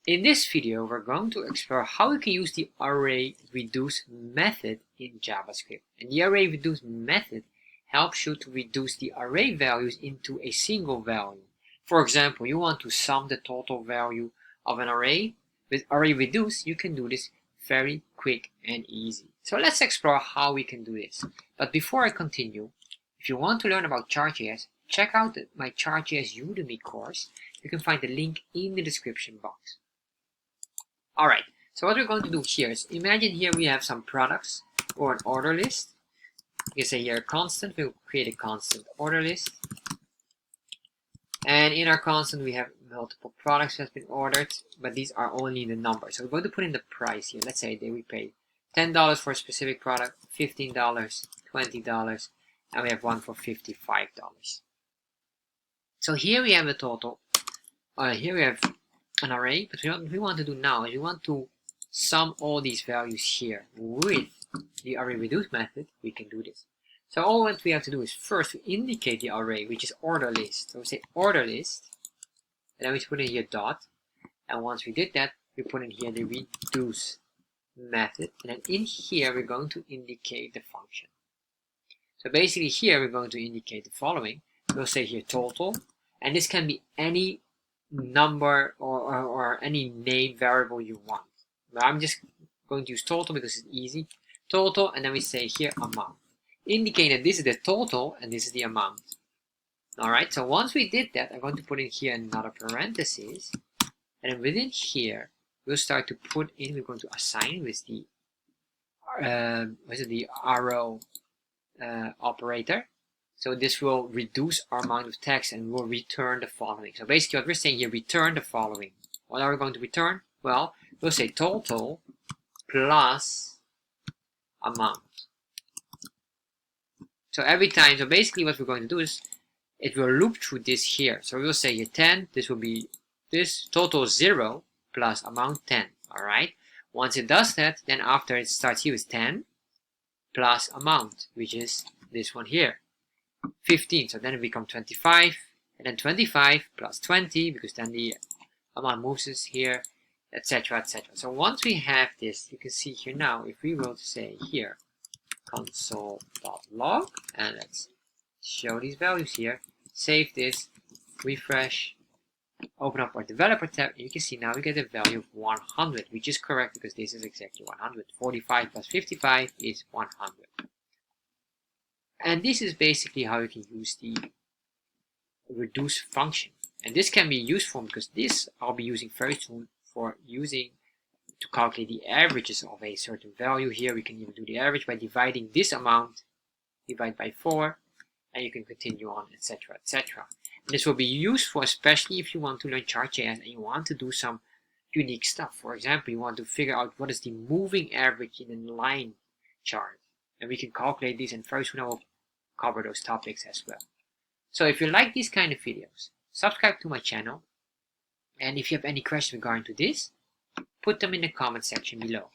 In this video, we're going to explore how we can use the array reduce method in JavaScript. And the array reduce method helps you to reduce the array values into a single value. For example, you want to sum the total value of an array. With array reduce, you can do this very quick and easy. So let's explore how we can do this. But before I continue, if you want to learn about Chart.JS, check out my Chart.JS Udemy course. You can find the link in the description box. Alright, so what we're going to do here is, imagine here we have some products or an order list. You can say here constant, we'll create a constant order list. And in our constant we have multiple products that have been ordered, but these are only the numbers. So we're going to put in the price here. Let's say that we pay $10 for a specific product, $15, $20, and we have one for $55. So here we have the total. Here we have an array, but what we want to do now is we want to sum all these values here. With the array reduce method, we can do this. So all what we have to do is first we indicate the array, which is order list. So we say order list, and then we put in here dot, and once we did that, we put in here the reduce method, and then in here we're going to indicate the function. So basically here we're going to indicate the following. We'll say here total, and this can be any number or any name variable you want. But I'm just going to use total because it's easy. Total, and then we say here amount. Indicate that this is the total and this is the amount. Alright, so once we did that, I'm going to put in here another parenthesis. And then within here, we'll start to put in, we're going to assign with the arrow operator. So this will reduce our amount of text and will return the following. So basically what we're saying here, return the following. What are we going to return? Well, we'll say total plus amount. So every time, so basically what we're going to do is, it will loop through this here. So we'll say here 10, this will be this total 0 plus amount 10. Alright. Once it does that, then after it starts here with 10 plus amount, which is this one here. 15, so then it becomes 25, and then 25 plus 20, because then the amount moves here, etc, etc. So once we have this, you can see here now, if we will say here console.log, and let's show these values here, save this, refresh, open up our developer tab, and you can see now we get a value of 100, which is correct because this is exactly 100. 45 plus 55 is 100. And this is basically how you can use the reduce function. And this can be useful because this I'll be using very soon for using to calculate the averages of a certain value. Here we can even do the average by dividing this amount, divide by 4, and you can continue on, etc, etc. And this will be useful especially if you want to learn Chart.JS and you want to do some unique stuff. For example, you want to figure out what is the moving average in a line chart. And we can calculate these, and very soon I will cover those topics as well. So if you like these kind of videos, subscribe to my channel, and if you have any questions regarding to this, put them in the comment section below.